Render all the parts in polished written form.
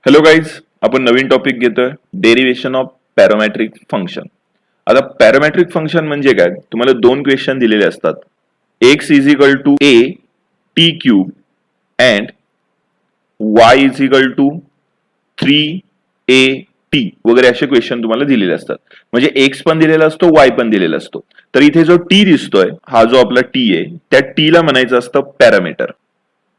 Hello guys, आपण नवीन topic घेतोय डेरिव्हेशन ऑफ पॅरामेट्रिक फंक्शन. आता पॅरामेट्रिक फंक्शन म्हणजे काय? तुम्हाला दोन क्वेश्चन दिलेले असतात. x is equal to a t cube and y is equal to 3a t वगैरे असे क्वेश्चन तुम्हाला दिलेले असतात. म्हणजे x पण दिलेला असतो, y पण दिलेला असतो. तर इथे जो t दिसतोय, हा जो आपला t आहे, त्या t ला म्हणायचं असतं पॅरामीटर.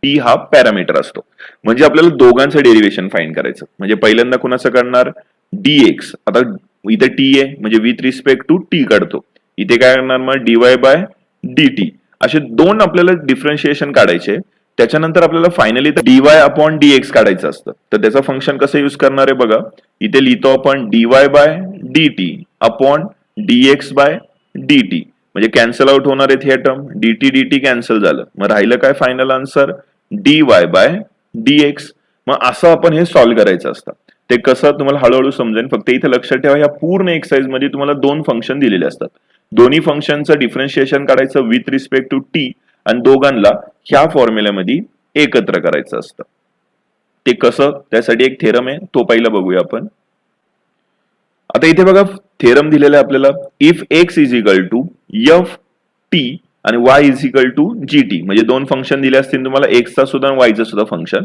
टी हा पॅरामीटर असतो. म्हणजे आपल्याला दोघांचं डेरिव्हेशन फाइंड करायचं. म्हणजे पहिल्यांदा कुणाचं करणार? dx. आता इथे टी आहे म्हणजे विथ रिस्पेक्ट टू टी काढतो. इथे काय करणार मग? dy by dt. असे दोन आपल्याला डिफरन्शिएशन काढायचे. त्याच्यानंतर आपल्याला फायनली dy अपॉन dx काढायचं असतं. तर त्याचं फंक्शन कसं युज करणार आहे बघा. इथे लिहितो आपण dy by dt upon dx by dt. म्हणजे कॅन्सल आउट होणार आहेत हे टर्म. dt कॅन्सल झालं. मग राहिलं काय final answer? dy by dx. मग असं आपण हे सॉल्व्ह करायचं असतं. ते कसं तुम्हाला हळूहळू समजेल. फक्त इथे लक्षात ठेवा, या पूर्ण एक्सरसाइज मध्ये तुम्हाला दोन फंक्शन दिलेले असतात. दोन्ही फंक्शनचं डिफरन्शिएशन काढायचं विथ रिस्पेक्ट टू टी आणि दोघांना ह्या फॉर्म्युल्यामध्ये एकत्र करायचं असतं. ते कसं? त्यासाठी एक थेरम आहे, तो पहिला बघूया आपण. आता इथे बघा थेरम दिलेला आहे आपल्याला. If x is equal to f t आणि y is equal to gt. म्हणजे दोन फंक्शन दिले असतील तुम्हाला, एक्सचा सुद्धा y चा सुद्धा फंक्शन.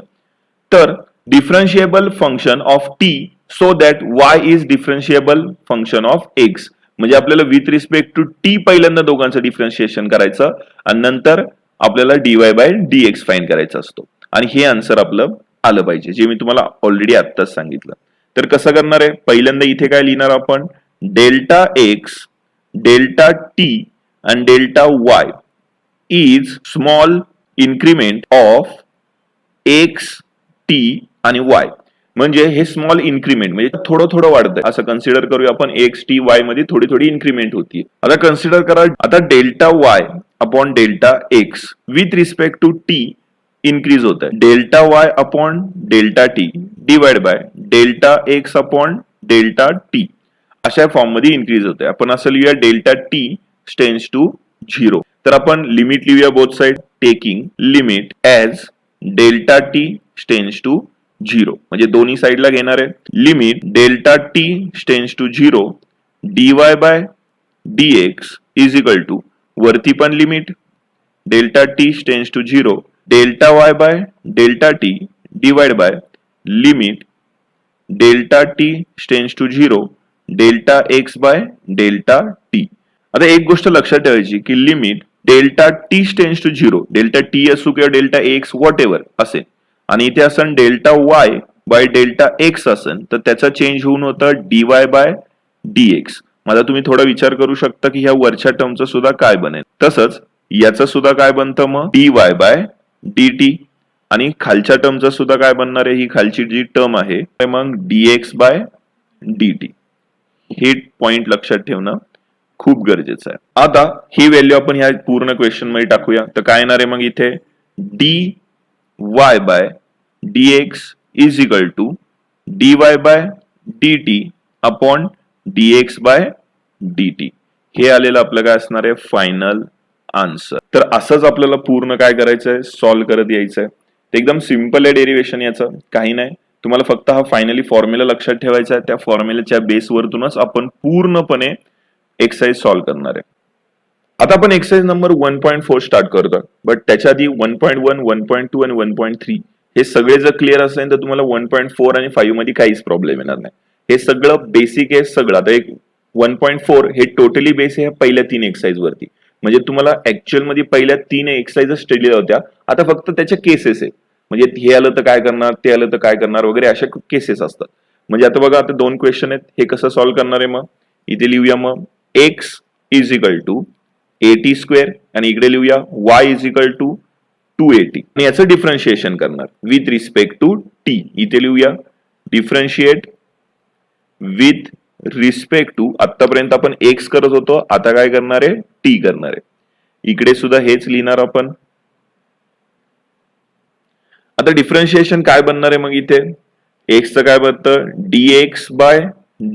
तर differentiable function of t so that y is differentiable function of x. म्हणजे आपल्याला विथ रिस्पेक्ट टू t पहिल्यांदा दोघांचं डिफरन्शिएशन करायचं आणि नंतर आपल्याला dy बाय dx फाइंड करायचा असतो. आणि हे आन्सर आपलं आलं पाहिजे, जे मी तुम्हाला ऑलरेडी आत्ताच सांगितलं. तर कसं करणार आहे? पहिल्यांदा इथे काय लिहिणार आपण? Delta x, delta T and delta y is small increment of x, t आणि y. म्हणजे हे स्मॉल इन्क्रीमेंट म्हणजे थोडं थोडं वाढतंय असं कन्सिडर करूया आपण. एक्स टी वाय मध्ये थोडी थोडी इन्क्रीमेंट होती. आता कन्सिडर करा, आता delta y upon delta x with respect to t increase होत आहे. Delta y upon delta t divide by delta x upon delta t अशा फॉर्म मध्ये इन्क्रीज होत आहे. आपण असं लिहूया डेल्टा टी टेंड्स टू 0. तर आपण लिमिट लिहूया both side. Taking limit as delta t tends to 0. म्हणजे दोन्ही साइडला घेणार आहे. Limit delta t tends to 0 dy by dx is equal to, वरती पण limit delta t tends to 0 delta y by delta t divide by limit delta t tends to 0 delta x by delta t. आता एक गोष्ट लक्षात ठेवायची की limit delta t tends to 0, delta T असू किंवा डेल्टा एक्स व्हॉट एव्हर असेल, आणि इथे असेल delta y by delta x असेल, तर त्याचा चेंज होऊन होतं dy बाय dx. माझा तुम्ही थोडा विचार करू शकता की ह्या वरच्या टर्मचं सुद्धा काय बनेल. तसंच याचं सुद्धा काय बनतं मग? dy by dt. आणि खालच्या टर्मचं सुद्धा काय बनणार आहे? ही खालची जी टर्म आहे मग dx बाय dt. हे पॉइंट लक्षात ठेवणं खूप गरजेचं आहे. आता ही व्हॅल्यू आपण ह्या पूर्ण क्वेश्चन मध्ये टाकूया. तर काय येणार आहे मग इथे? dy by dx is equal to dy by dt upon dx by dt. हे आलेलं आपलं काय असणार आहे? Final answer. तर असंच आपल्याला पूर्ण काय करायचंय? सॉल्व्ह करत यायचंय. एकदम सिंपल आहे डेरिव्हेशन, याचं काही नाही. तुम्हाला फक्त हा फायनली फॉर्म्युला लक्षात ठेवायचा आहे. त्या फॉर्म्युल्याच्या बेसवरतूनच आपण पूर्णपणे एक्सरसाइज सॉल्व्ह करणार आहे. आता आपण एक्सरसाइज नंबर 1.4 स्टार्ट करतोय. बट त्याच्या आधी 1.1, 1.2 आणि 1.3 हे सगळे जर क्लिअर असेल तर तुम्हाला 1.4 आणि 5 मध्ये काहीच प्रॉब्लेम येणार नाही. हे सगळं बेसिक आहे सगळं. आता एक 1.4 हे टोटली बेस आहे पहिल्या 3 एक्सरसाइज वरती. म्हणजे तुम्हाला ऍक्च्युअल मध्ये पहिल्या 3 एक्सरसाइज स्टडी होत्या. आता फक्त त्याच्या केसेस आहे. म्हणजे हे आलं तर काय करणार, ते आलं तर काय करणार वगैरे अशा केसेस असतात. म्हणजे आता बघा, आता 2 क्वेश्चन आहेत. हे कसं सॉल्व्ह करणार आहे मग? इथे लिहूया मग x is equal to 80 square आणि इकडे लिहूया y इज इक्वल टू 280. आणि याचं डिफरन्शिएशन करणार विथ रिस्पेक्ट टू t. इथे लिहूया डिफरन्शिएट विथ रिस्पेक्ट टू, आतापर्यंत आपण x करत होतो, आता काय करणार आहे? t करणार आहे. इकडे सुद्धा हेच लिहिणार आपण. आता डिफरन्शिएशन काय बनणार आहे मग इथे? x चं काय बनतं? dx by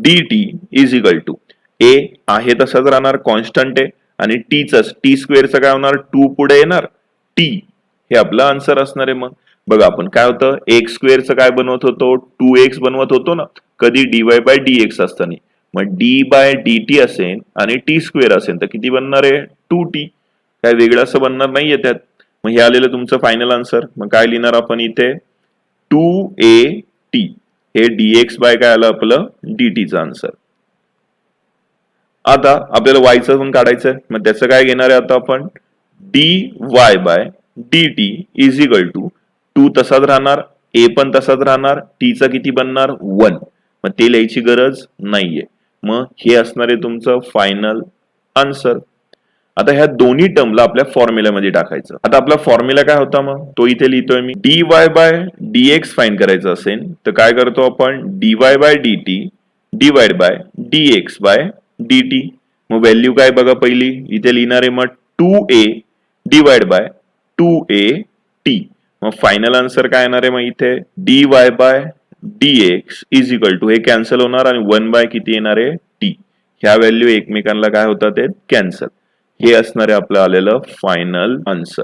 dt is equal to a आहे तसाच राहणार, कॉन्स्टंट आहे. आणि टी स्क्वेअरचं काय होणार? 2 पुढे येणार t. हे आपलं आन्सर असणार आहे. मग बघा आपण काय होतं, एक्स स्क्वेअरचं काय बनवत होतो, 2x बनवत होतो ना कधी dy बाय dx असताना. मग d बाय dt असेल आणि t स्क्वेअर असेल तर किती बनणार आहे, 2t. काय वेगळं असं बनणार नाहीये त्यात. मग हे आलेलं तुमचं फायनल आन्सर. मग काय लिहिणार आपण इथे, 2at. हे dx बाय काय आलं आपलं dtचं आन्सर. आता आपल्याला वायचं पण काढायचं आहे. मग त्याचं काय घेणार आहे आता आपण, dy by dt is equal to 2 तसाच राहणार, a पण तसाच राहणार, t चा किती बनणार 1. मग ते लिहायची गरज नाहीये. मग हे असणार आहे तुमचं फायनल आन्सर. आता ह्या दोन्ही टर्मला आपल्या फॉर्म्युल्यामध्ये टाकायचं. आता आपला फॉर्म्युला काय होता, मग तो इथे लिहितोय मी. dy बाय dx फाइंड करायचं असेल तर काय करतो आपण, dy by dt divide by dx by dt. मग व्हॅल्यू काय बघा पहिली इथे लिहिणार आहे, मग 2a डिवाइड बाय 2at. मग फायनल आन्सर काय येणार आहे, मग इथे dy by dx is equal to, हे कॅन्सल होणार आणि 1 बाय किती येणार आहे t. ह्या व्हॅल्यू एकमेकांना काय होतात ते कॅन्सल. हे असणार आहे आपलं आलेलं फायनल आन्सर.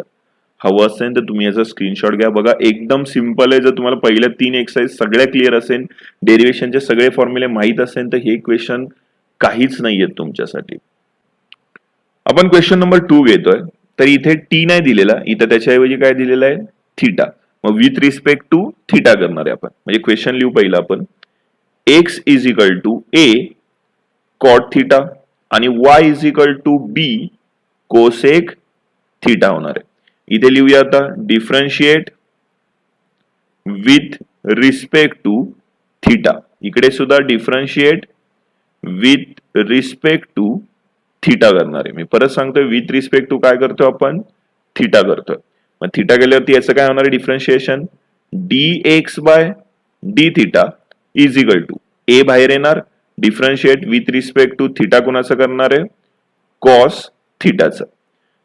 हवं असेल तर तुम्ही याचा स्क्रीनशॉट घ्या. बघा एकदम सिंपल आहे. जर तुम्हाला पहिल्या 3 एक्सरसाइज सगळ्या क्लिअर असेल, डेरिव्हेशनचे सगळे फॉर्म्युले माहित असेल तर हे क्वेश्चन काहीच नाहीयेत तुमच्यासाठी. आपण क्वेश्चन नंबर 2 घेतोय. तर इथे टी नाही दिलेला, इथं त्याच्याऐवजी काय दिलेलं आहे, थीटा. मग विथ रिस्पेक्ट टू थीटा करणार आहे आपण. म्हणजे क्वेश्चन लिहू पहिला आपण, x is equal to a cot theta आणि Y is equal to b cosec theta होणार आहे. इथे लिहूया आता, differentiate with respect to theta. इकडे सुद्धा differentiate with respect to theta करणार आहे. मी परत सांगतोय, विथ रिस्पेक्ट टू काय करतोय आपण, थीटा करतोय. मग थीटा केल्यावरती याचं काय होणार आहे differentiation, dx by d theta is equal to, A बाहेर येणार, differentiate with respect to theta कोणाचं करणार आहे, कॉस थीटाचं.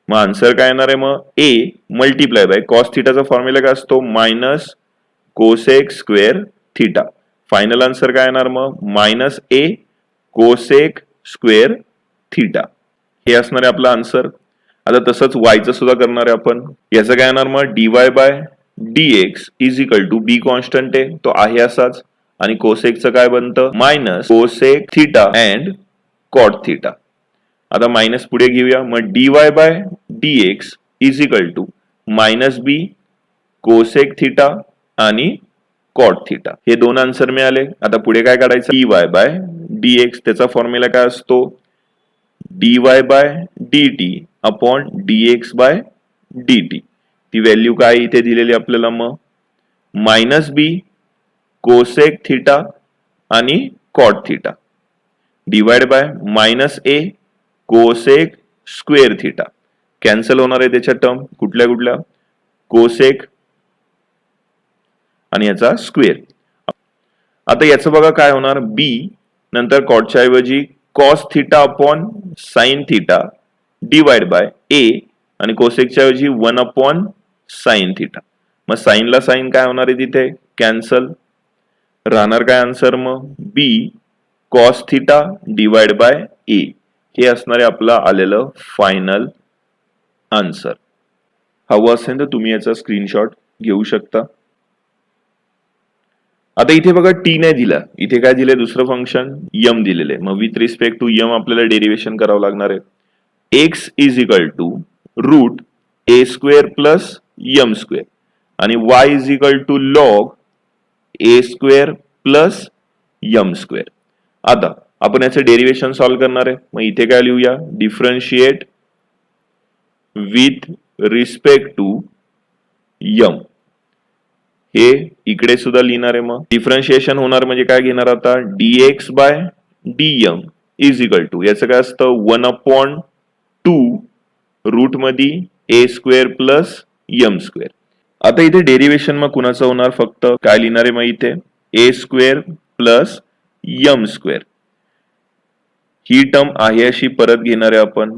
मग आन्सर काय येणार आहे, मग ए मल्टिप्लाय बाय कॉस थीटाचा फॉर्म्युला काय असतो, minus cosec square theta. Final answer काय येणार, मग minus a cosec square theta. हे असणार आहे आपलं आन्सर. आता तसंच वायचं सुद्धा करणार आहे आपण. याचं काय येणार, मग dy by dx is equal to, b constant आहे तो आहे असाच, आणि कोसेकचं काय बनतं, minus cosec theta and cot theta. आता मायनस पुढे घेऊया, मग dy by dx is equal to minus b cosec theta आणि कॉट थीटा. हे दोन आन्सर मिळाले. आता पुढे काय काढायचं, dy बाय dx, त्याचा फॉर्म्युला काय असतो, dy by dt upon dx by dt. ती व्हॅल्यू काय इथे दिलेली आपल्याला, मग मायनस बी कोसेक थीटा आणि cot theta divide by minus a cosec square theta. Cancel होणार आहे त्याच्या टर्म, कुठल्या कुठल्या, कोसेक आणि याचा स्क्वेअर. आता याचं बघा काय होणार, बी नंतर कॉटच्या ऐवजी cos theta upon sine theta divide by A आणि कोसेकच्या ऐवजी 1 अपॉन साइन थीटा. मग साइनला साइन काय होणार आहे तिथे कॅन्सल, राहणार काय आन्सर, मग बी कॉस थीटा डिवाइड बाय ए. हे असणार आहे आपलं आलेलं फायनल आन्सर. हवं असेल तर तुम्ही याचा स्क्रीनशॉट घेऊ शकता. आता इथे बघा टी नाही दिला, इथे काय दिलंय दुसरं फंक्शन यम दिलेलं आहे. मग विथ रिस्पेक्ट टू यम आपल्याला डेरिव्हेशन करावं लागणार आहे. X is equal to root A square plus M square आणि Y is equal to log A square plus M square. आता आपण याचं डेरिव्हेशन सॉल्व्ह करणार आहे. मग इथे काय लिहूया, differentiate with respect to m. हे इकडे सुद्धा लिहिणार आहे. मग डिफरन्शिएशन होणार म्हणजे काय घेणार आता, dx by dm is equal to, याचं काय असतं 1 अपॉन 2 रूट मध्ये a square plus M square. आता इथे डेरिव्हेशन मग कुणाचं होणार, फक्त काय लिहिणार आहे, मग इथे ए स्क्वेअर प्लस यम स्क्वेअर. ही टर्म आहे अशी परत घेणार आहे आपण,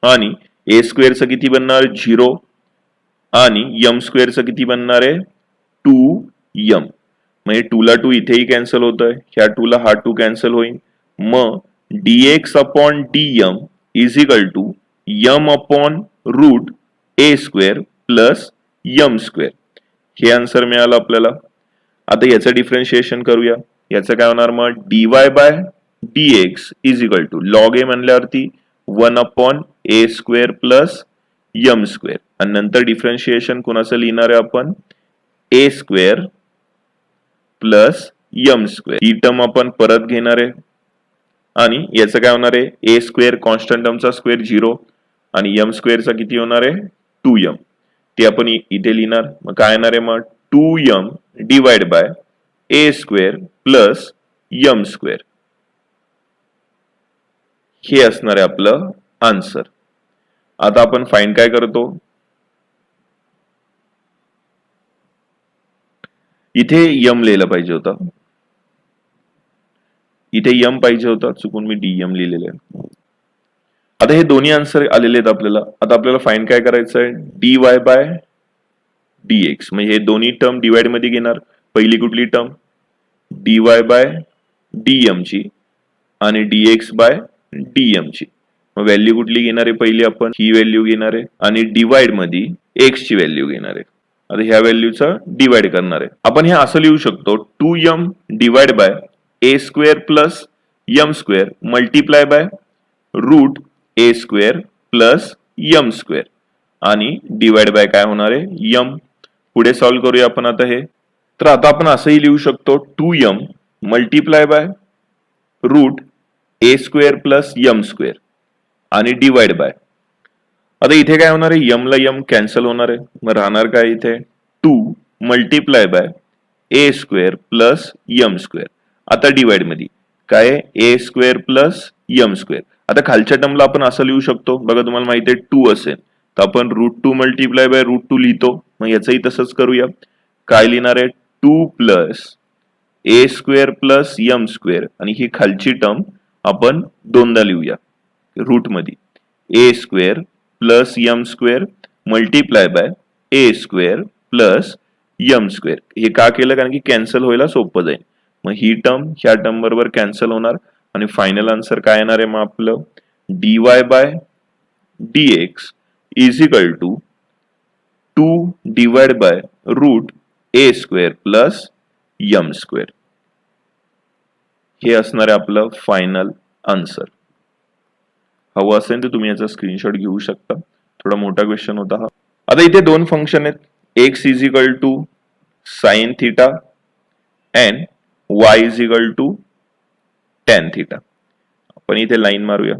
आणि ए स्क्वेअरचं किती बनणार 0 आणि यम स्क्वेअरचं किती बनणार आहे 2m. म्हणजे 2 ला 2 इथेही कॅन्सल होतोय, ह्या 2 ला हा 2 कॅन्सल होईल. मग dx upon dm is equal to m upon root A square plus M square. हे आन्सर मिळालं आपल्याला. आता याचं डिफरन्शिएशन करूया. याचं काय होणार मग dy by dx is equal to log A म्हणल्यावरती 1/a² प्लस यम स्क्वेअर आणि नंतर डिफरन्शिएशन कोणाचं लिहिणार आहे आपण a² प्लस यम स्क्वेअर. ही टर्म आपण परत घेणार आहे आणि याचं काय होणार आहे a² कॉन्स्टंट टर्मचा स्क्वेअर 0 आणि यम स्क्वेअरचा किती होणार आहे 2m. ते आपण इथे लिहिणार. मग काय येणार आहे मग 2m divide by a² plus M square. हे असणार आहे आपलं आन्सर. आता आपण फाइंड काय करतो इथे यम लिहिलं पाहिजे होतं. इथे यम पाहिजे होता चुकून मी डीएम लिहिलेलं आहे. आता हे दोन्ही आन्सर आलेले आहेत आपल्याला. आता आपल्याला फाइंड काय करायचं आहे dy बाय dx. म्हणजे हे दोन्ही टर्म डिवाइड मध्ये घेणार. पहिली कुठली टर्म dy बाय dm ची आणि dx बाय dm ची. मग व्हॅल्यू कुठली घेणार आहे पहिली आपण ही व्हॅल्यू घेणार आहे आणि डिवाइड मध्ये x ची व्हॅल्यू घेणार आहे. आता ह्या व्हॅल्यूचा डिवाइड करणार आहे. आपण हे असं लिहू शकतो 2m divide by a² plus M square multiply by root a² plus M square आणि डिवाइड बाय काय होणार आहे यम. पुढे सॉल्व्ह करूया आपण आता हे. तर आता आपण असंही लिहू शकतो 2m multiply by root a² plus M square आणि डिवाइड बाय. आता इथे काय होणार आहे यम ला यम कॅन्सल होणार आहे. मग राहणार काय इथे 2 multiply by a² plus M square. आता डिवाइड मध्ये काय a² प्लस यम स्क्वेअर. आता खालच्या टर्मला आपण असं लिहू शकतो बघा तुम्हाला माहिती आहे 2 असेल तर आपण √2 मल्टिप्लाय बाय √2 लिहितो. मग याचंही तसंच करूया. काय लिहिणार आहे 2 plus a² plus M square आणि ही खालची टर्म आपण दोनदा लिहूया रूट मध्ये a² plus M square multiply by a² plus M square. हे का केलं कारण की कॅन्सल व्हायला सोपं जाईल. मग ही टर्म ह्या टर्म बरोबर कॅन्सल होणार आणि फायनल आन्सर काय येणार आहे मग आपलं dy by dx is equal to 2 divide by root a² plus M square. हे असणार आहे आपलं फायनल आन्सर. हवं असेल तर तुम्ही याचा स्क्रीनशॉट घेऊ शकता. थोडा मोठा क्वेश्चन होता हा. आता इथे दोन फंक्शन आहेत x is equal to sine theta and y is equal to tan theta. आपण इथे लाईन मारूया.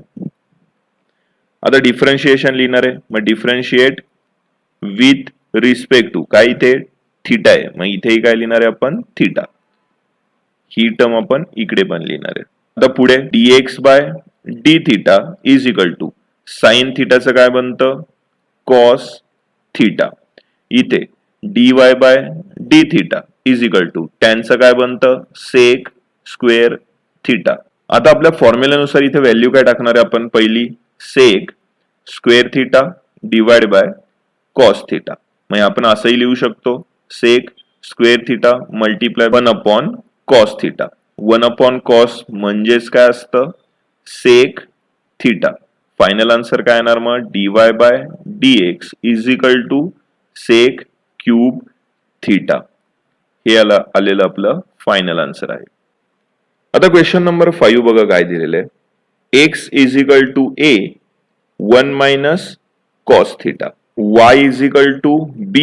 आता डिफरन्शिएशन लिहिणार आहे. मग डिफरन्शिएट विथ रिस्पेक्ट टू काय इथे थिटा आहे मग इथेही काय लिहिणार आहे आपण थिटा. ही टर्म आपण इकडे पण लिहिणार आहे. आता पुढे dx by d theta is equal to sine थिटाचं काय बनतं कॉस थिटा. इथे dy by d theta is equal to टॅनचं काय बनतं सेक स्क्वेअर थिटा. आता आपल्या फॉर्म्युल्यानुसार इथे व्हॅल्यू काय टाकणार आहे आपण पहिली sec square theta divide by cos theta. मग आपण असंही लिहू शकतो sec square theta multiply 1 cos theta. 1 cos म्हणजेच काय असतं सेक थिटा. फायनल आन्सर काय येणार मग dy by dx is equal to sec cube theta. हे आलेलं आपलं फायनल आन्सर आहे. आता क्वेश्चन नंबर 5 बघा काय दिलेलं आहे x is equal to a 1 minus cos theta y is equal to b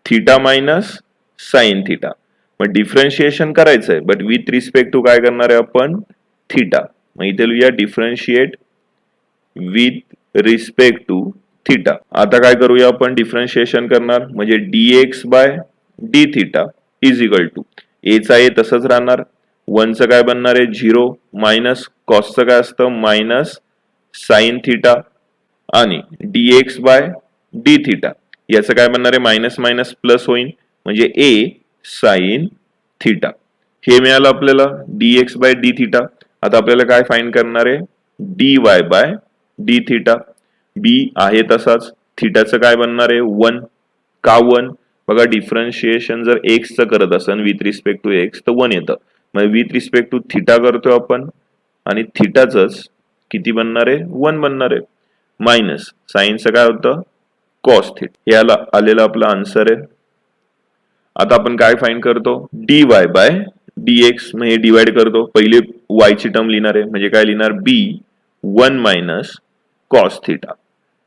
theta minus sine theta. मग डिफरन्शिएशन करायचं आहे बट विथ रिस्पेक्ट टू काय करणार आहे आपण थिटा. मग इथे लिहूया differentiate with respect to theta. आता काय करूया आपण डिफरन्शिएशन करणार म्हणजे dx by d theta is equal to a चा a तसंच राहणार 1 चं काय बनणार आहे 0 मायनस कॉसचं काय असतं मायनस साइन थिटा आणि dx बाय डी थिटा याचं काय बनणार आहे मायनस मायनस प्लस होईल म्हणजे a साइन थिटा. हे मिळालं आपल्याला dx बाय डी थिटा. आता आपल्याला काय फाइंड करणार आहे dy by d theta. b आहे तसाच थिटाचं काय बनणार आहे 1 का 1 बघा डिफरन्शिएशन जर x चं करत असेल विथ रिस्पेक्ट टू x तर 1 येतं. मग विथ रिस्पेक्ट टू थिटा करतोय आपण आणि थिटाचंच किती बनणार आहे 1 बनणार आहे मायनस साइनचं काय होतं कॉस थीटा. हे आलेलं आपलं आन्सर आहे. आता आपण काय फाइंड करतो, dy बाय dx. मग हे डिवाइड करतो, पहिले y ची टर्म लिहिणार आहे म्हणजे काय लिहिणार, b 1 minus cos theta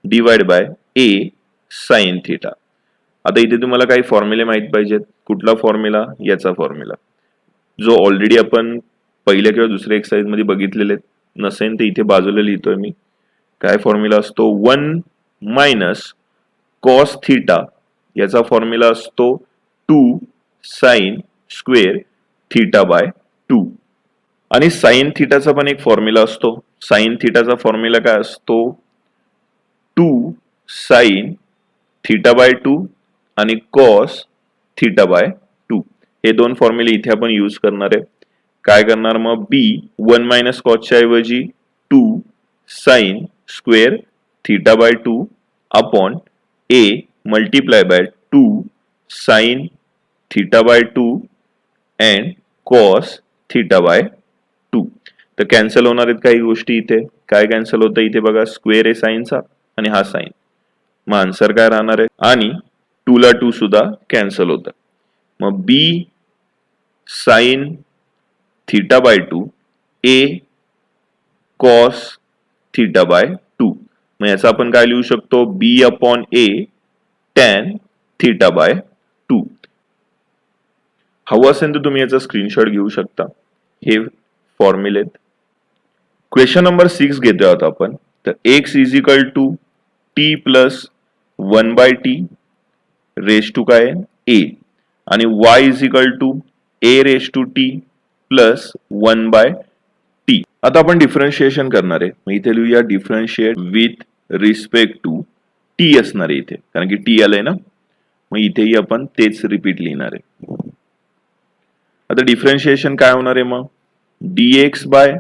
divide bye a sine theta. आता इथे तुम्हाला काही फॉर्म्युले माहित पाहिजेत. कुठला फॉर्म्युला, याचा फॉर्म्युला जो ऑलरेडी आपण पहिल्या किंवा दुसऱ्या एक्सरसाइज मध्ये बघितलेले नसेल तर इथे बाजूला लिहितोय मी. काय फॉर्म्युला असतो, 1 मायनस कॉस थिटा, याचा फॉर्म्युला असतो 2 साइन स्क्वेअर थिटा बाय 2. आणि साइन थिटाचा पण एक फॉर्म्युला असतो. साइन थिटाचा फॉर्म्युला काय असतो, 2 साइन थिटा बाय 2 आणि कॉस थिटा बाय 2. हे दोन फॉर्म्युले इथे आपण यूज करणार आहे. काय करणार मग, b 1 मायनस कॉसच्या ऐवजी 2 sign square theta by 2 upon a multiply by 2 sign theta by 2 and cos theta by 2. तर कॅन्सल होणार आहेत काही गोष्टी इथे. काय कॅन्सल होतं इथे बघा, स्क्वेअर आहे साइनचा आणि हा साइन. मग आन्सर काय राहणार आहे, आणि 2 ला 2 सुद्धा कॅन्सल होतं. मग b sine theta by 2 a cos theta by 2. मग याचा आपण काय लिहू शकतो, b upon a tan theta by 2. हवं असेल तर तुम्ही याचा स्क्रीनशॉट घेऊ शकता. हे फॉर्म्युले. क्वेश्चन नंबर 6 घेतोय आता आपण. तर x is equal to t plus 1 by t raise to काय a आणि y is equal to a raise to t plus 1 by T. आता आपण डिफरन्शिएशन करणार आहे. मग इथे लिहूया differentiate with respect to t असणार आहे इथे, कारण की टी आलंय ना. मग इथेही आपण तेच रिपीट लिहिणार आहे. आता डिफरन्शिएशन काय होणार आहे मग, dx by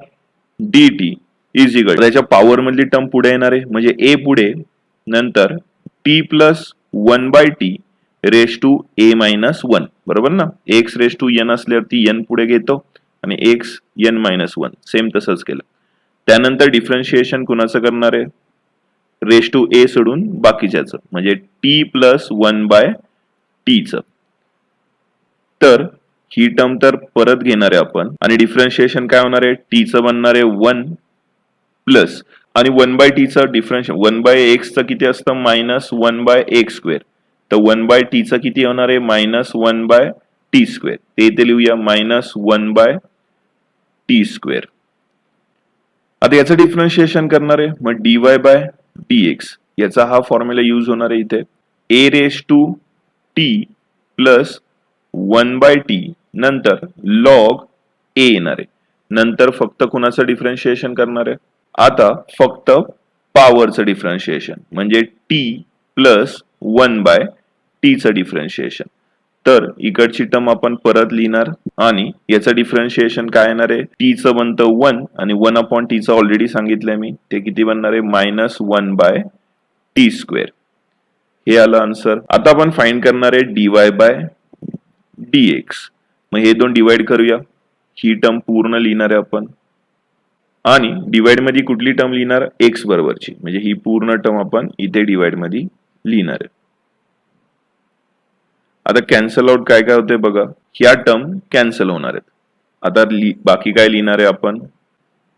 dt is equal, त्याच्या पॉवर मधली टर्म पुढे येणार आहे म्हणजे a पुढे, नंतर t plus 1 by t raise to a minus 1. बरोबर ना, x रेस टू n असल्यावरती n पुढे घेतो आणि x n मायनस 1 सेम तसंच केलं. त्यानंतर डिफरन्शिएशन कुणाचं करणार आहे, रेस टू a सोडून बाकीच्याचं म्हणजे t प्लस 1 बाय टीचं. तर ही टर्म तर परत घेणार आहे आपण आणि डिफरन्शिएशन काय होणार आहे, टीचं बनणार आहे 1 प्लस आणि 1 बाय टीचं डिफरन्शिएशन 1 बाय एक्सचं किती असतं, मायनस 1 बाय एक्स स्क्वेअर. तर 1 बाय टीचं किती होणार आहे, मायनस 1 बाय टी स्क्वेअर. ते इथे लिहूया मायनस 1 बाय टी स्क्वेअर. आता याचं डिफरन्शिएशन करणार आहे मग dy बाय dx, याचा हा फॉर्म्युला यूज होणार आहे इथे. a raise to t plus 1 by t नंतर लॉग a येणार आहे. नंतर फक्त कुणाचं डिफरन्शिएशन करणार आहे, आता फक्त पॉवरचं डिफरन्शिएशन म्हणजे t प्लस 1 बाय टीचं डिफरन्शिएशन. तर इकडची टर्म आपण परत लिहिणार आणि याचं डिफरन्शिएशन काय येणार आहे, टीचं बनतं 1 आणि 1 अपॉन टीचं ऑलरेडी सांगितलंय मी, ते किती बनणार आहे, मायनस 1 बाय टी स्क्वेअर. हे आलं आन्सर. आता आपण फाइंड करणार आहे dy बाय dx. मग हे दोन डिवाइड करूया, ही टर्म पूर्ण लिहिणार आहे आपण आणि डिवाइड मध्ये कुठली टर्म लिहिणार, x बरोबरची, म्हणजे ही पूर्ण टर्म आपण इथे डिवाइड मध्ये लिहिणार आहे. आता कॅन्सल आउट काय काय होते बघा, ह्या टर्म कॅन्सल होणार आहेत. आता बाकी काय लिहिणार आहे आपण.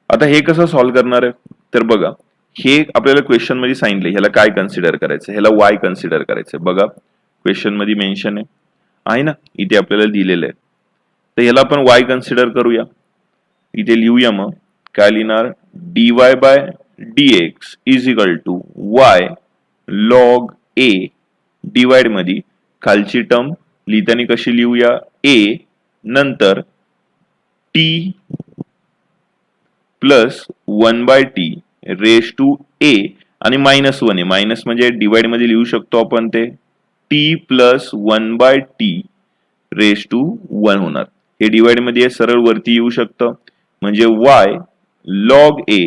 आता हे कसं सॉल्व्ह करणार आहे, तर बघा हे आपल्याला क्वेश्चन मध्ये सांगितलं, ह्याला काय कन्सिडर करायचं, ह्याला y कन्सिडर करायचं. बघा क्वेश्चन मध्ये मेन्शन आहे ना, इथे आपल्याला दिलेलं आहे. तर ह्याला आपण y कन्सिडर करूया. इथे लिहूया मग काय लिहिणार, dy by dx is equal to y log a divide मध्ये खालची टर्म लिहिताना कशी लिहूया, a नंतर t plus 1 by t raise to a आणि मायनस 1 आहे, मायनस म्हणजे डिवाइड मध्ये लिहू शकतो आपण ते t plus 1 by t raise to 1 होणार. हे डिवाइड मध्ये सरळ वरती येऊ शकतं म्हणजे y लॉग a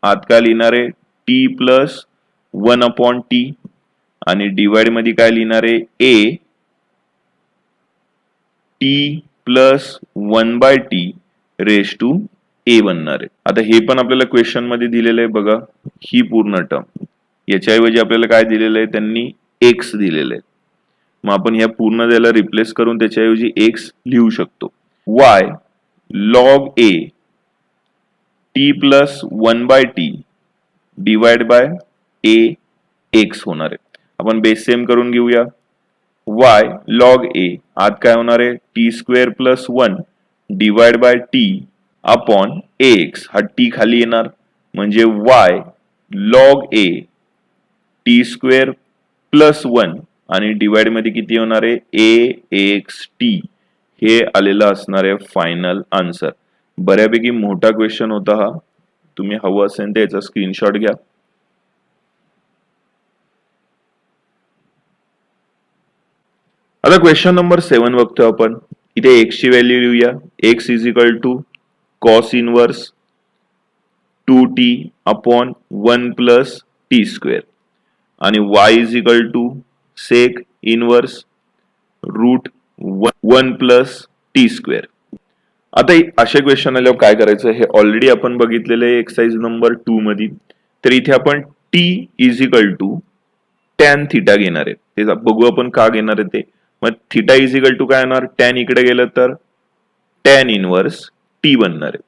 आत काय लिहिणार आहे, t प्लस 1 अपॉन टी आणि डिवाइड मध्ये काय लिहिणार आहे, a t plus 1 by t raise to a बनणार आहे. आता हे पण आपल्याला क्वेश्चन मध्ये दिलेलं आहे बघा, ही पूर्ण टर्म. याच्याऐवजी आपल्याला काय दिलेलं आहे त्यांनी, एक्स दिलेले आहेत. मग आपण ह्या पूर्ण त्याला रिप्लेस करून त्याच्याऐवजी एक्स लिहू शकतो. Y log A T plus 1/t divide by A x होणार आहे. आपण बेस सेम करून घेऊया. y log a आत काय होणार आहे T square plus 1 divide by T upon x, हा टी खाली येणार म्हणजे y log a T square plus 1 आणि डिवाइड मध्ये किती होणार आहे ए एक्स टी, हे आलेलं असणार आहे फायनल आन्सर. बऱ्यापैकी मोठा क्वेश्चन होता हा. तुम्ही हवं असेल तर याचा स्क्रीनशॉट घ्या. आता क्वेश्चन नंबर 7 बघतोय आपण. इथे एक्स ची व्हॅल्यू लिहूया. X is equal to cos inverse 2t upon 1 plus t square आणि y is equal to sec inverse root 1 plus t square. आता अशा क्वेश्चन आल्यावर काय करायचं हे ऑलरेडी आपण बघितलेलं आहे एक्सरसाइज नंबर 2 मध्ये. तर इथे आपण t is equal to tan theta घेणार आहे. ते बघू आपण का घेणार आहे ते. मग थिटा इज इक्वल टू काय येणार, टॅन इकडे गेलं तर टॅन इनवर्स टी बनणार आहे.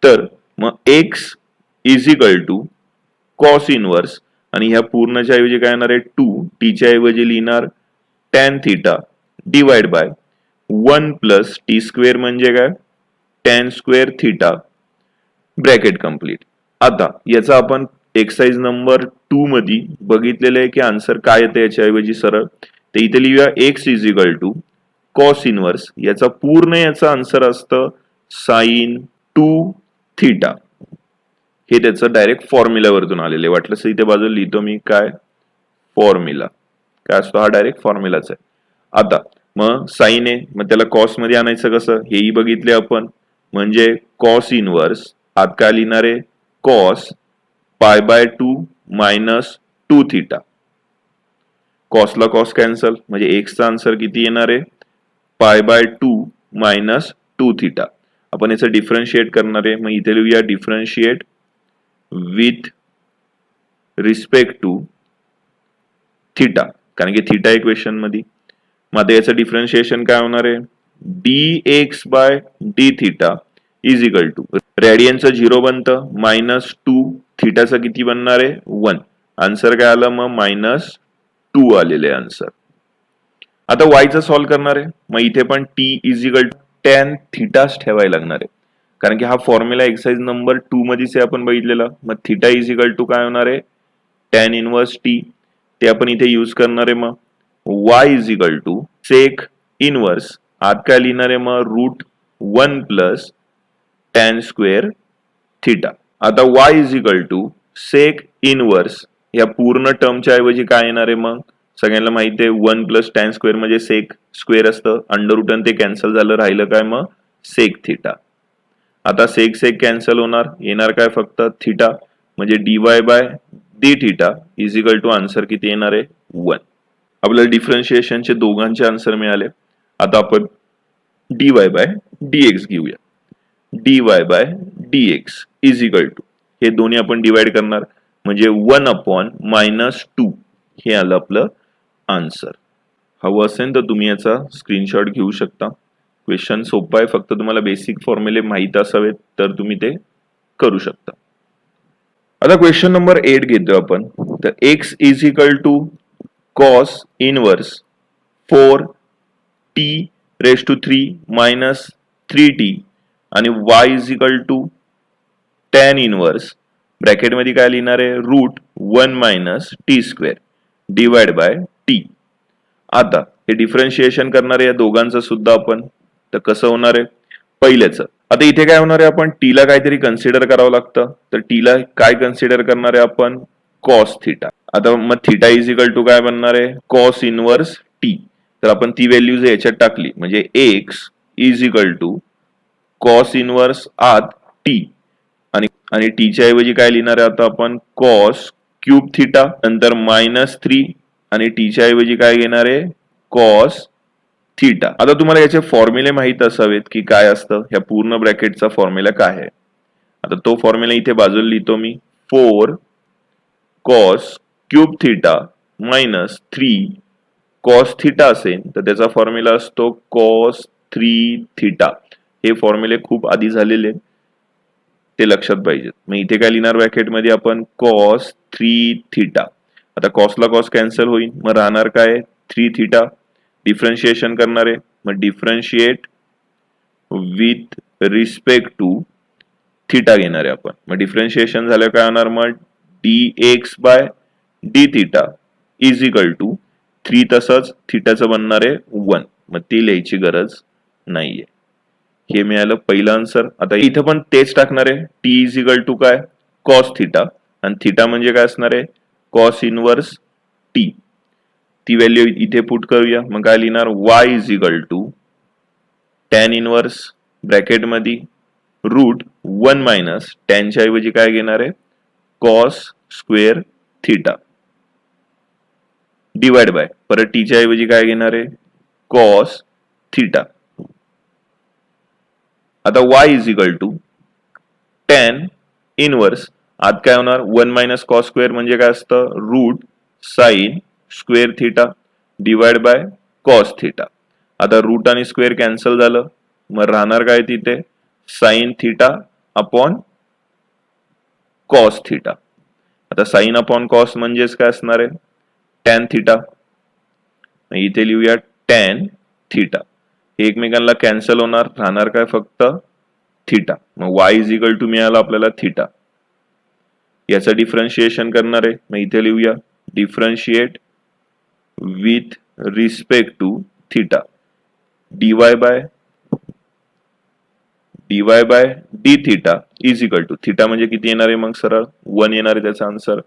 तर मग x is equal to cos inverse आणि ह्या पूर्णच्या ऐवजी काय येणार आहे 2, टीच्या ऐवजी लिहिणार tan theta divide by 1 plus t square म्हणजे काय tan square theta bracket complete. आता याचा आपण एक्सरसाइज नंबर 2 मध्ये बघितलेलं आहे की आन्सर काय येतं याच्याऐवजी सरळ. तर इथे लिहूया x is equal to cos inverse, याचा पूर्ण याचा आन्सर असतं साइन 2 थिटा. हे त्याचं डायरेक्ट फॉर्म्युलावरतून आलेले. वाटलं इथे बाजूला लिहितो मी काय फॉर्म्युला काय असतो, हा डायरेक्ट फॉर्म्युलाच आहे. आता मग साइन आहे, मग त्याला कॉस मध्ये आणायचं कसं हेही बघितले आपण. म्हणजे कॉस इनवर्स आत काय लिहिणार आहे cos pi by 2 minus 2 theta. कॉसला कॉस कॅन्सल म्हणजे एक्सचा आन्सर किती येणार आहे पाय बाय 2 मायनस 2 थिटा. आपण याचं डिफरन्शिएट करणार आहे. मग इथे लिहूया differentiate with respect to theta, कारण की थिटा इक्वेशन मध्ये. मग आता याचं डिफरन्शिएशन काय होणार आहे d x by d theta is equal to रेडियनचं 0 बनतं मायनस 2 थिटाचं किती बनणार आहे 1. आन्सर काय आलं मग मायनस 2 आलेले आन्सर. आता वायचं सॉल्व्ह करणार आहे. मग इथे पण T is equal to tan थिटाच ठेवायला लागणार आहे, कारण की हा फॉर्म्युला एक्सरसाइज नंबर 2 मध्येच आपण बघितलेला. मग थिटा इज इक्वल टू काय होणार आहे टॅन इनवर्स टी, ते आपण इथे यूज करणार आहे. मग y is equal to sec inverse आत काय लिहिणार आहे मग root 1 plus tan square theta. आता y is equal to sec inverse या पूर्ण टर्मच्या ऐवजी काय येणार आहे मग सगळ्यांना माहिती आहे 1 प्लस टॅन स्क्वेअर म्हणजे सेक स्क्वेअर असतं, अंडर रूट ते कॅन्सल झालं, राहिलं काय मग सेक थिटा. आता सेक सेक कॅन्सल होणार, येणार काय फक्त थिटा म्हणजे dy by d theta is equal to answer किती येणार आहे 1. आपल्याला डिफरन्शिएशनचे दोघांचे आन्सर मिळाले. आता आपण dy बाय dx घेऊया. dy by dx is equal to हे दोन्ही आपण डिवाइड करणार म्हणजे 1 अपॉन मायनस 2 हे आलं आपलं आन्सर. हवं असेल तर तुम्ही याचा स्क्रीनशॉट घेऊ शकता. क्वेश्चन सोपा आहे, फक्त तुम्हाला बेसिक फॉर्म्युले माहित असावेत तर तुम्ही ते करू शकता. आता क्वेश्चन नंबर 8 घेतोय आपण. तर x is equal to cos inverse 4t raise to 3 minus 3t आणि y is equal to tan inverse ब्रॅकेटमध्ये काय लिहिणार आहे root 1 minus T square divide by T. आता हे डिफरन्शिएशन करणार आहे या दोघांचं सुद्धा आपण. तर कसं होणार आहे पहिल्याच. आता इथे काय होणार आहे आपण टीला काहीतरी कन्सिडर करावं लागतं. तर टीला काय कन्सिडर करणार आहे आपण कॉस थिटा. आता मग थिटा इज इक्वल टू काय बनणार आहे कॉस इनवर्स टी. तर आपण ती व्हॅल्यूज याच्यात टाकली म्हणजे x is equal to cos inverse आत टी आणि टीच्या ऐवजी काय लिहिणार आहे आता आपण कॉस क्यूब थिटा नंतर मायनस 3 आणि टीच्या ऐवजी काय घेणार आहे कॉस थिटा. आता तुम्हाला याचे फॉर्म्युले माहित असावेत की काय असतं. ह्या पूर्ण ब्रॅकेटचा फॉर्म्युला काय आहे. आता तो फॉर्म्युला इथे बाजूला लिहितो मी 4 cos cube theta minus 3 cos theta असेल तर त्याचा फॉर्म्युला असतो कॉस 3 थिटा. हे फॉर्म्युले खूप आधी झालेले ते लक्षात पाहिजेत. मग इथे काय लिहिणार ब्रॅकेटमध्ये आपण कॉस 3 थिटा. आता कॉसला कॉस कॅन्सल होईल, मग राहणार काय 3 थिटा. डिफरन्शिएशन करणार आहे, मग differentiate with respect to theta घेणार आहे आपण. मग डिफरन्शिएशन झालं काय होणार, मग d x by d theta is equal to 3 तसंच थिटाचं बनणार आहे 1. मग ती लिहायची गरज नाहीये. हे मिळालं पहिलं आन्सर. आता इथं पण तेच टाकणार आहे, टी इज इक्वल टू काय कॉस थिटा, आणि थिटा म्हणजे काय असणार आहे कॉस इनवर्स टी. ती व्हॅल्यू इथे पुट करूया. मग काय लिहिणार y is equal to tan inverse ब्रॅकेटमध्ये रूट 1 मायनस टॅनच्या ऐवजी काय घेणार आहे cos square theta divide by परत टीच्या ऐवजी काय घेणार आहे कॉस थिटा. आता y is equal to tan inverse आत काय होणार 1 मायनस कॉस स्क्वेअर म्हणजे काय असतं root sine square theta divide by cos theta. आता रूट आणि स्क्वेअर कॅन्सल झालं, मग राहणार काय तिथे sine theta upon cos theta. आता साइन अपॉन कॉस म्हणजेच काय असणार आहे टॅन थिटा. इथे लिहूया टॅन थिटा. हे एकमेकांना कॅन्सल होणार, राहणार काय फक्त थिटा. मग y इज इक्वल टू मिळाला आपल्याला थिटा. याचं डिफरन्शिएशन करणार आहे, मग इथे लिहूया differentiate with respect to theta dy by d theta is equal to theta म्हणजे किती येणार आहे मग सरळ 1 येणार आहे त्याचा आन्सर.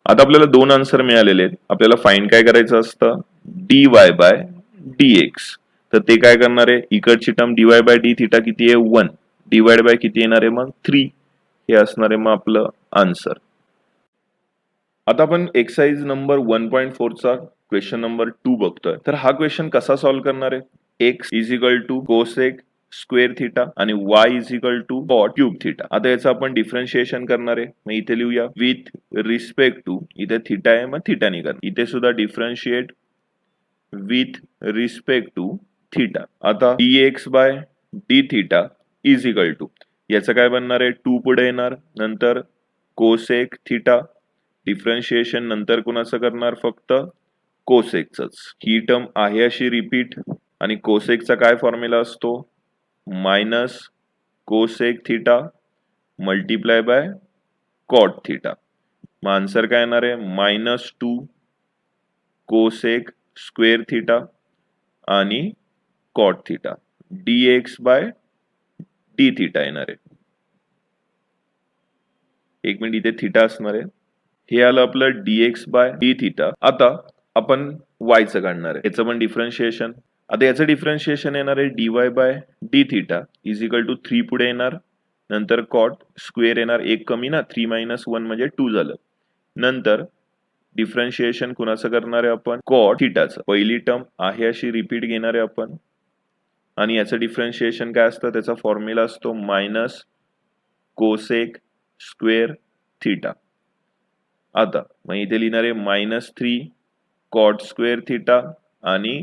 आता आपल्याला दोन आन्सर मिळालेले आहेत. आपल्याला फाइंड काय करायचं असतं dy बाय dx. तर ते काय करणार आहे इकडची term dy by d theta किती आहे 1 डिवाइड बाय किती येणार आहे मग 3. हे असणार आहे मग आपलं आन्सर. आता आपण एक्सरसाइज नंबर 1.4 चा क्वेश्चन नंबर 2 बघतोय. तर हा क्वेश्चन कसा सॉल्व्ह करणार आहे x is equal to cosec square theta आणि y is equal to cot cube theta. आता याचं आपण डिफरन्शिएशन करणार आहे, मग इथे लिहूया विथ रिस्पेक्ट टू, इथे थिटा आहे मग थिटा नाही करणार, इथे सुद्धा differentiate with respect to theta. आता dx by d theta is equal to याचं काय बनणार आहे 2 पुढे येणार, नंतर कोसेक थिटा. डिफरन्शिएशन नंतर कुणाचं करणार फक्त कोसेकच. ही टर्म आहे अशी रिपीट, आणि कोसेकचा काय फॉर्म्युला असतो minus cosec theta multiply by cot theta. मग आन्सर काय येणार आहे -2 कोसेक स्क्वेअर थिटा आणि cot theta dx by d theta येणार आहे. एक मिनिट इथे थिटा असणार आहे. हे आलं आपलं dx बाय डी थिटा. आता आपण y चं काढणार आहे, याचं पण डिफरन्शिएशन. आता याचं डिफरन्शिएशन येणार आहे dy by d theta is equal to 3 पुढे येणार, नंतर कॉट स्क्वेअर येणार, एक कमी ना 3 मायनस 1 म्हणजे 2 झालं. नंतर डिफरन्शिएशन कुणाचं करणार आहे आपण कॉट थिटाचं. पहिली टर्म आहे अशी रिपीट घेणार आहे आपण, आणि याचं डिफरन्शिएशन काय असतं त्याचा फॉर्म्युला असतो मायनस कोसेक स्क्वेअर थिटा. आता मग इथे लिहिणार आहे -3 कॉट स्क्वेअर थिटा आणि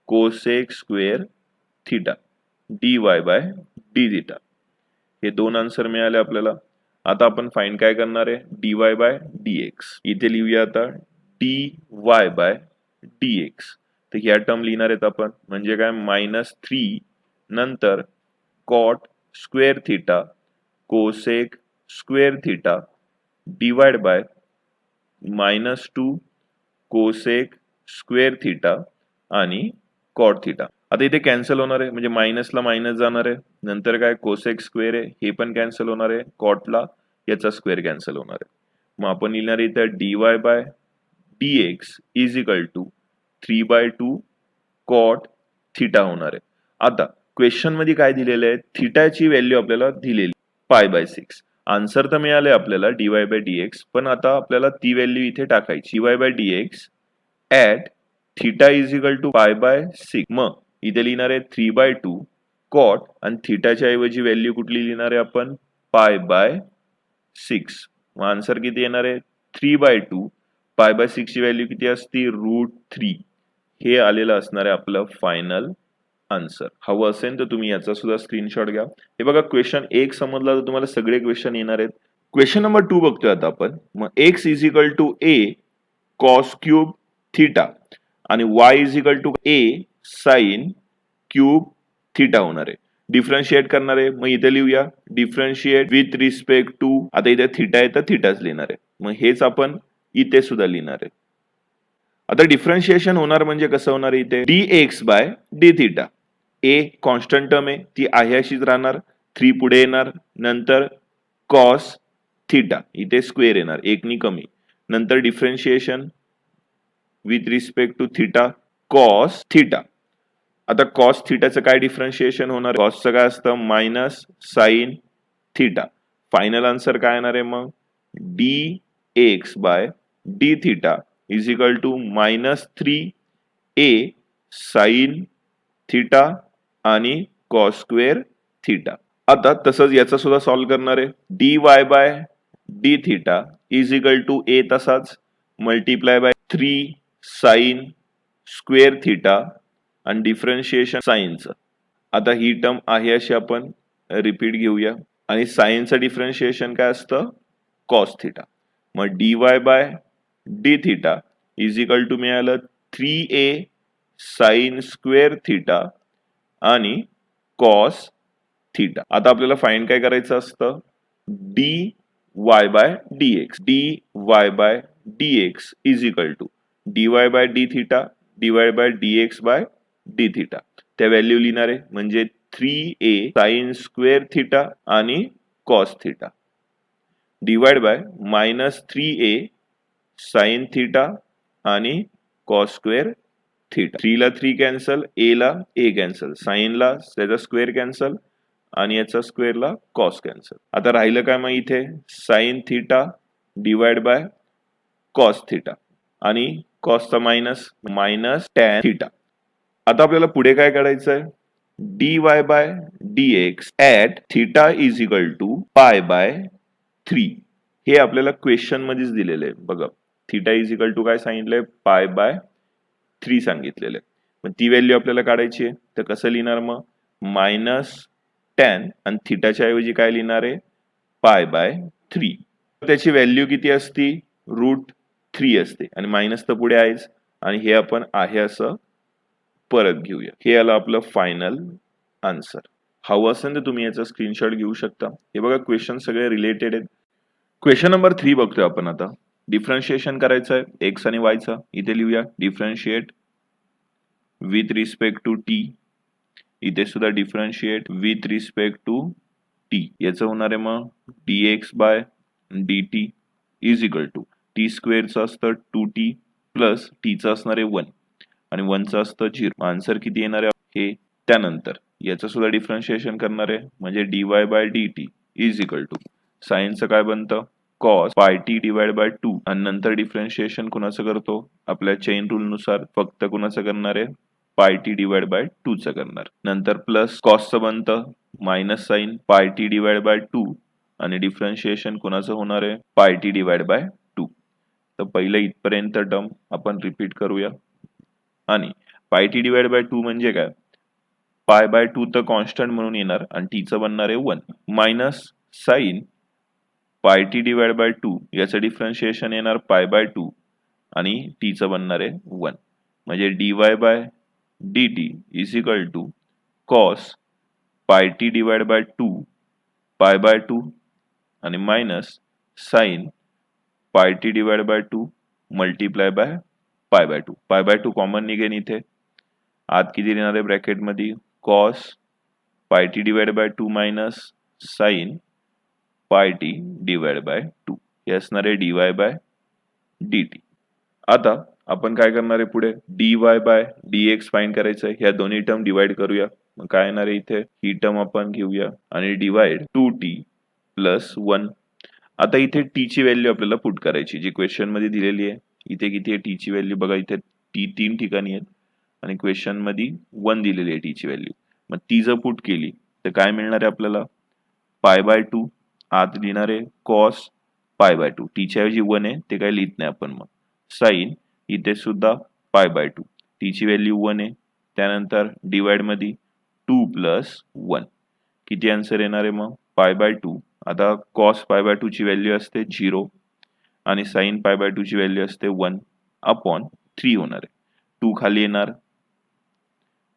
cosec square theta dy by d theta. हे दोन आन्सर मिळाले आपल्याला. आता आपण फाइंड काय करणार आहे dy बाय dx. इथे लिहूया आता dy बाय dx. तर ह्या टर्म लिहिणार आहेत आपण, म्हणजे काय -3 नंतर cot square theta cosec square theta divide by -2 cosec square theta आणि कॉट थिटा. आता इथे कॅन्सल होणार आहे, म्हणजे मायनसला मायनस जाणार आहे, नंतर काय कोसेक स्क्वेअर आहे हे पण कॅन्सल होणार आहे, कॉटला याचा स्क्वेअर कॅन्सल होणार आहे. मग आपण लिहिणार इथे dy by dx is equal to 3/2 cot theta होणार आहे. आता क्वेश्चन मध्ये काय दिलेलं आहे थिटाची व्हॅल्यू आपल्याला दिलेली π/6. आन्सर तर मिळाले आपल्याला dy बाय dx, पण आता आपल्याला ती व्हॅल्यू इथे टाकायची dy by dx at theta is equal to π/6. मग इथे लिहिणार आहे 3/2 कॉट आणि थिटाच्या ऐवजी व्हॅल्यू कुठली लिहिणार आहे आपण π/6. मग आन्सर किती येणार आहे 3/2 पाय बाय 6 ची व्हॅल्यू किती असती √3. हे आलेलं असणार आहे आपलं फायनल आन्सर. हवं असेल तर तुम्ही याचा सुद्धा स्क्रीनशॉट घ्या. हे बघा क्वेश्चन 1 समजला तर तुम्हाला सगळे क्वेश्चन येणार आहेत. क्वेश्चन नंबर 2 बघतोय आता आपण. मग x is equal to a cos cube theta आणि y is equal to a sin cube theta होणार आहे. डिफरन्शिएट करणार आहे. मग इथे लिहूया डिफरन्शिएट विथ रिस्पेक्ट टू, आता इथे थिटा आहे तर थिटाच लिहिणार आहे. मग हेच आपण इथे सुद्धा लिहिणार आहे. आता डिफरन्शिएशन होणार म्हणजे कसं होणार आहे इथे dx by d theta. A constant term आहे ती आहे अशीच राहणार, 3 पुढे येणार, नंतर कॉस थिटा इथे स्क्वेअर येणार 1 नी कमी, नंतर differentiation with respect to theta cos theta. आता कॉस थिटाचं काय डिफरन्शिएशन होणार, कॉसचं काय असतं minus sine theta. Final answer काय येणार आहे मग d x by d theta is equal to -3a sine theta आणि कॉस स्क्वेअर थिटा. आता तसंच याचा सुद्धा सॉल्व्ह करणार आहे. dy by d theta is equal to a तसाच multiply by 3 sine square theta आणि डिफरन्शिएशन साइनचं. आता ही टर्म आहे अशी आपण रिपीट घेऊया आणि साइनचं डिफरन्शिएशन काय असतं कॉस थिटा. मग dy by d theta is equal to मिळालं 3a साइन स्क्वेअर थिटा आणि कॉस थिटा. आता आपल्याला फाइंड काय करायचं असतं dy by dx. dy by dx is equal to dy by d theta divide by dx by d theta. त्या value लिहिणार आहे म्हणजे 3a साइन स्क्वेअर थिटा आणि cos theta divide by -3a sine theta आणि cos square theta. 3 ला 3 cancel, a ला a cancel, sign ला त्याचा स्क्वेअर कॅन्सल आणि याचा स्क्वेअर ला कॉस कॅन्सल. आता राहिलं काय मग इथे sine theta divide by cos theta आणि कॉसचा मायनस tan थिटा. आता आपल्याला पुढे काय करायचं आहे dy by dx at theta is equal to pi by 3. हे आपल्याला क्वेश्चन मध्येच दिलेलं आहे बघा. थिटा इज इक्वल टू काय सांगितलंय पाय बाय 3 सांगितलेलं आहे. मग ती व्हॅल्यू आपल्याला काढायची आहे तर कसं लिहिणार मग -tan आणि थिटाच्या ऐवजी काय लिहिणार आहे पाय बाय 3. त्याची व्हॅल्यू किती असती √3 असते आणि मायनस तर पुढे आहेच आणि हे आपण आहे असं परत घेऊया. हे आलं आपलं फायनल आन्सर. हवं असेल तर तुम्ही याचा स्क्रीनशॉट घेऊ शकता. हे बघा क्वेश्चन सगळे रिलेटेड आहेत. क्वेश्चन नंबर 3 बघतोय आपण आता. डिफरन्शिएशन करायचं आहे एक्स आणि वाय चा. इथे लिहूया differentiate with respect to T. इथे सुद्धा differentiate with respect to T. याचं होणार आहे मग dx by dt is equal to T स्क्वेअरचं असतं 2t प्लस टीचं असणार आहे 1 आणि 1चं असतं 0. आन्सर किती येणार आहे हे. त्यानंतर याचं सुद्धा डिफरन्शिएशन करणार आहे म्हणजे dy by dt is equal to साइनचं काय बनतं cos pi t divide by 2 आणि नंतर डिफरन्शिएशन कुणाचं करतो आपल्या चेन रूल नुसार फक्त कुणाचं करणार आहे पाय टी डिवाइड बाय 2 चं करणार. नंतर प्लस कॉसचं बनतं minus sine pi t divide by 2 आणि डिफरन्शिएशन कुणाचं होणार आहे पाय टी डिवाइड बाय 2. तर पहिलं इथपर्यंत टर्म आपण रिपीट करूया आणि पाय टी डिवाइड बाय 2 म्हणजे काय पाय बाय 2 तर कॉन्स्टंट म्हणून येणार आणि टीचं बनणार आहे 1 minus sine pi t divide by 2 याचं डिफरन्शिएशन येणार पाय बाय 2 आणि टीचं बनणार आहे 1 म्हणजे dy by dt is equal to cos pi t divide by 2 pi by 2 आणि minus sine pi t divide by 2 multiply by pi by 2. Pi by 2 common निघेन इथे. आत किती येणार आहे ब्रॅकेट मध्ये cos pi t divide by 2 minus sine pi t divide by 2 हे असणार आहे dy बाय dt. आता आपण काय करणार आहे पुढे dy बाय dx फाइंड करायचं आहे. ह्या दोन्ही टर्म डिवाइड करूया. मग काय येणार आहे इथे ही टर्म आपण घेऊया आणि डिवाइड 2t प्लस 1. आता इथे टी ची व्हॅल्यू आपल्याला पुट करायची जी क्वेश्चन मध्ये दिलेली आहे. इथे किती आहे टी ची व्हॅल्यू बघा इथे टी 3 ठिकाणी आहेत आणि क्वेश्चन मध्ये 1 दिलेली आहे टी ची व्हॅल्यू. मग ती जर पुट केली तर काय मिळणार आहे आपल्याला पाय बाय 2 आत लिहिणार आहे कॉस पाय बाय 2 टीच्या ऐवजी 1 आहे ते काय लिहित नाही आपण. मग साईन इथे सुद्धा पाय बाय टू, टीची व्हॅल्यू 1 आहे, त्यानंतर डिवाइड मध्ये 2 प्लस 1, किती आन्सर येणार आहे मग पाय बाय टू. आता कॉस पाय बाय टू ची व्हॅल्यू असते 0 आणि साईन पाय बाय टू ची व्हॅल्यू असते 1 अपॉन 3 होणार आहे. 2 खाली येणार,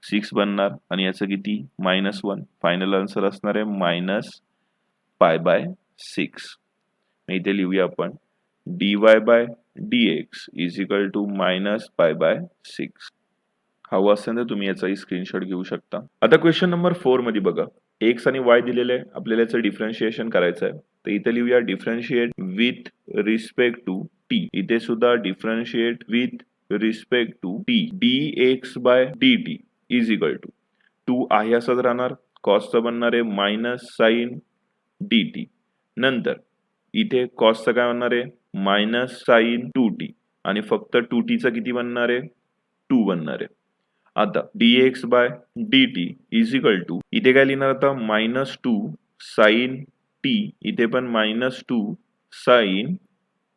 6 बनणार आणि याचं किती -1. फायनल आन्सर असणार आहे मायनस पाय बाय 6. इथे लिहूया आपण dy by dx is equal to minus pi by 6. हवं असेल तर तुम्ही याचाही स्क्रीनशॉट घेऊ शकता. आता क्वेश्चन नंबर 4 मध्ये बघा, एक्स आणि वाय दिलेले आहे, आपल्याला याचं डिफरन्शिएशन करायचं आहे. तर इथे लिहूया differentiate with respect to T. इथे सुद्धा differentiate with respect to t. dx by dt is equal to 2 आहे असंच राहणार, कॉसचं बनणार आहे मायनस साइन dt. नंतर इथे कॉसचं काय बनणार आहे मायनस साइन 2t आणि फक्त 2t चं किती बनणार आहे 2 बनणार आहे. आता dx by dt is equal to इथे काय लिहिणार आता -2 साइन t, इथे पण -2 साइन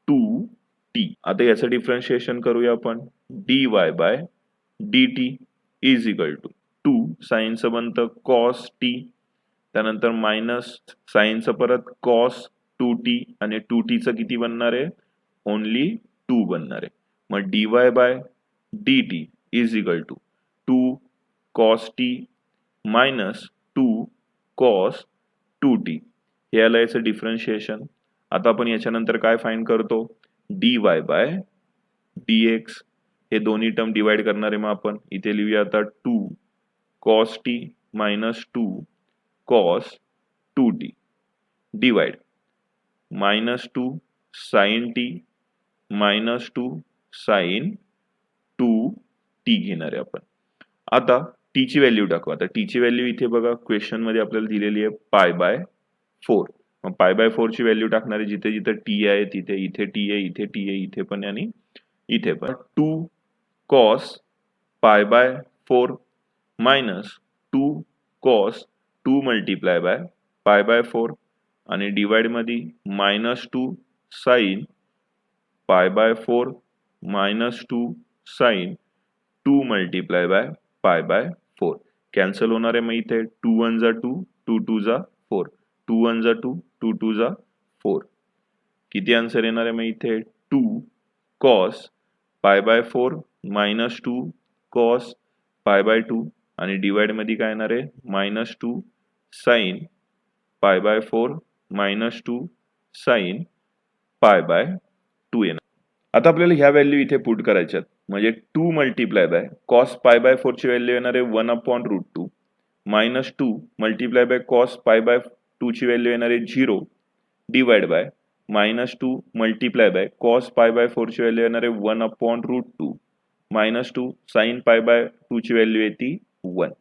2t. आता याचं डिफरन्शिएशन करूया आपण, dy by dt is equal to 2 साइनचं बनतं cos t, त्यानंतर मायनस साइनचं परत cos 2t आणि 2t चं किती बनणार आहे ओनली 2 बनणार आहे. मग dy by dt is equal to 2 cos t minus 2 cos 2t. हे आलं याचं डिफरन्शिएशन. आता आपण याच्यानंतर काय फाइंड करतो dy बाय dx, हे दोन्ही टर्म डिवाइड करणार आहे. मग आपण इथे लिहूया आता 2 cos t minus 2 cos 2t divide -2 sin t minus 2 sin 2t घेणार आहे आपण. आता टी ची व्हॅल्यू टाकू. आता टी ची व्हॅल्यू इथे बघा क्वेश्चन मध्ये आपल्याला दिलेली आहे पाय बाय 4. मग पाय बाय 4 ची व्हॅल्यू टाकणार आहे जिथे जिथे टी आहे तिथे, इथे टी आहे, इथे टी आहे, इथे पण आणि इथे पण. 2 cos pi by 4 minus 2 cos 2 multiply by pi by 4 आणि डिवाइड मध्ये -2 sine pi by 4 minus 2 sine 2 multiply by pi by 4. Cancel होणार आहे. मग इथे 2 1 जा 2, 2 2 जा 4, 2 1 जा 2, 2 2 जा 4. किती आन्सर येणार आहे मग इथे 2 cos pi by 4 minus 2 cos pi by 2 आणि डिवाइड मध्ये काय येणार आहे -2 sine pi by 4 minus 2 sine pi by 2 येणार. आता आपल्याला ह्या व्हॅल्यू इथे पुट करायच्यात, म्हणजे 2 multiply by cos pi by 4 ची व्हॅल्यू येणार आहे 1 upon root 2, minus 2 multiply by cos pi by 2 ची व्हॅल्यू येणार आहे 0 divide by -2 multiply by cos pi by 4 ची व्हॅल्यू येणार आहे 1 upon root 2, -2 sine pi by 2 ची व्हॅल्यू येते 1.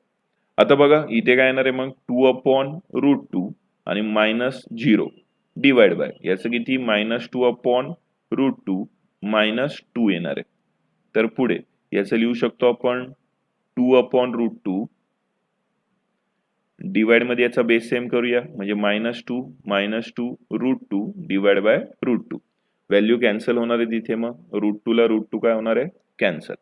आता बघा इथे काय येणार आहे मग 2 अपॉन रूट 2 आणि -0 डिवाइड बाय याचं किती -2 अपॉन रूट 2 -2 येणार आहे. तर पुढे याचं लिहू शकतो आपण 2 अपॉन रूट 2 डिवाइड मध्ये याचा बेस सेम करूया, म्हणजे -2 root 2 divide by root 2. Value cancel होणार आहे तिथे, मग रूट 2 ला रूट 2 काय होणार आहे कॅन्सल.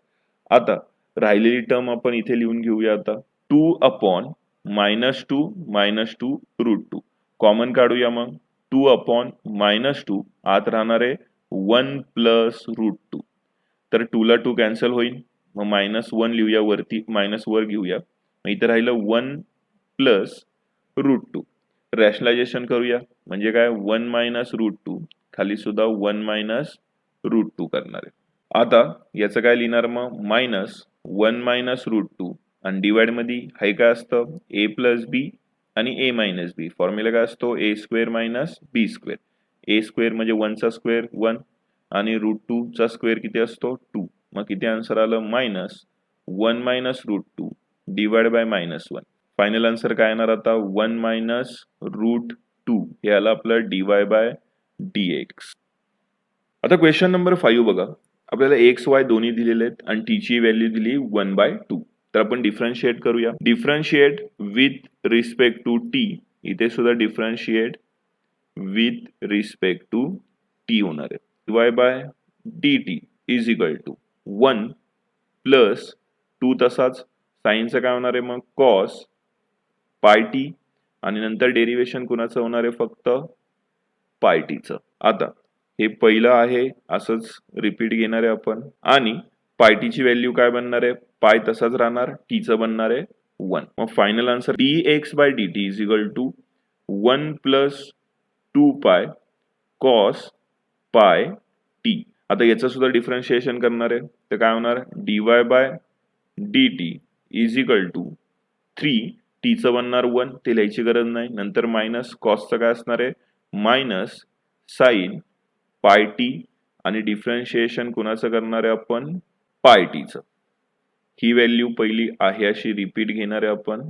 आता राहिलेली टर्म आपण इथे लिहून घेऊया. आता 2 अपॉन -2 रूट 2 कॉमन काढूया. मग 2 अपॉन -2 आत राहणार आहे 1 प्लस रूट 2. तर 2 ला 2 कॅन्सल होईल, मग -1 लिहूया वरती, मायनस वर घेऊया. मग इथे राहिलं 1 प्लस रूट 2. रॅशनलायझेशन करूया, म्हणजे काय 1 मायनस रूट 2, खाली सुद्धा 1 मायनस रूट 2 करणार आहे. आता याचं काय लिहिणार मग -1 मायनस रूट 2 आणि डिवाइड मध्ये हाय काय असतं a प्लस बी आणि a मायनस बी. फॉर्म्युला काय असतो a square minus b square. a square म्हणजे 1 चा स्क्वेअर 1 आणि रूट 2 चा स्क्वेअर किती असतो 2. मग किती आन्सर आलं -1 minus root 2 divide by -1. Final answer काय येणार आता 1 मायनस रूट 2, हे आलं आपलं dy बाय dx. आता क्वेश्चन नंबर 5 बघा, आपल्याला एक्स वाय दोन्ही दिलेले आहेत आणि टी ची व्हॅल्यू दिली 1/2. तर आपण डिफरन्शिएट करूया. Differentiate with respect to T, इथे सुद्धा differentiate with respect to t होणार आहे. dy by dt is equal to 1 plus 2 तसाच साईनचं काय होणार आहे मग कॉस पाय टी आणि नंतर डेरिव्हेशन कुणाचं होणार आहे फक्त पाय टीचं. आता हे पहिलं आहे असंच रिपीट घेणार आहे आपण आणि पाय टीची व्हॅल्यू काय बनणार आहे पाय तसाच राहणार टीचं बनणार आहे 1. मग final answer dx by dt is equal to 1 plus 2 pi cos pi T. आता याचं सुद्धा डिफरन्शिएशन करणार आहे तर काय होणार dy by dt is equal to 3 टीचं बनणार 1 ते लिहायची गरज नाही नंतर मायनस कॉसचं काय असणार आहे मायनस साइन पाय टी आणि डिफरन्शिएशन कुणाचं करणार आहे आपण पाय टीचं. ही व्हॅल्यू पहिली आहे अशी रिपीट घेणार आहे आपण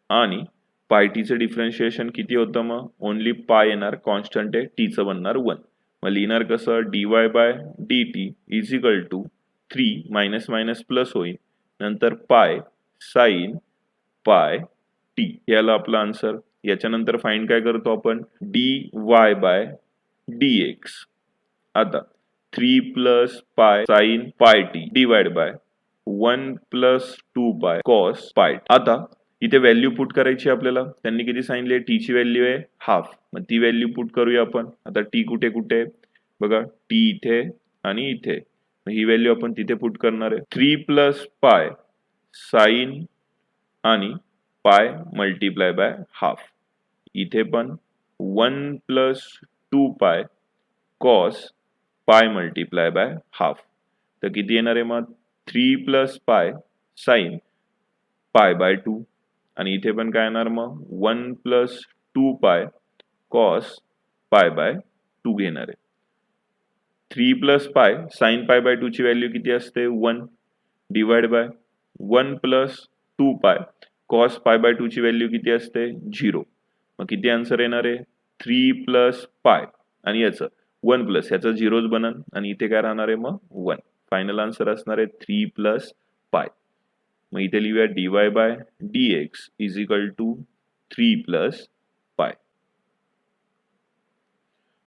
आणि पाय टीचं डिफरन्शिएशन किती होतं मग ओनली पाय येणार कॉन्स्टंट आहे टीचं बनणार 1. मग लिहिणार कसं dy by dt is equal to 3 minus minus plus होईल नंतर पाय साइन पाय टी. याला आपला आन्सर. याच्यानंतर फाइंड काय करतो आपण dy बाय dx. आता 3 प्लस पाय sign pi t divide by 1 plus 2 pi cos pi. आता इथे व्हॅल्यू पुट करायची आपल्याला. त्यांनी किती सांगितले टीची व्हॅल्यू आहे हाफ मग ती व्हॅल्यू पुट करूया आपण. आता टी कुठे कुठे बघा टी इथे आणि इथे ही व्हॅल्यू आपण तिथे पुट करणार आहे 3 प्लस पाय साइन आणि पाय मल्टिप्लाय बाय हाफ. इथे पण 1 plus 2 pi cos pi multiply by half. तर किती येणार आहे मग 3 प्लस पाय साइन पाय बाय 2 आणि इथे पण काय येणार मग 1 plus 2 pi cos pi by 2 घेणार आहे. 3 प्लस पाय साइन पाय बाय 2 ची व्हॅल्यू किती असते 1 divide by 1 plus 2 pi cos pi by 2 ची व्हॅल्यू किती असते 0. मग किती आन्सर येणार आहे 3 प्लस पाय आणि याचं 1 प्लस याचं 0च बनन आणि इथे काय राहणार आहे मग 1. फायनल आन्सर असणार आहे 3 प्लस पाय. मग इथे लिहूया dy by dx is equal to 3 plus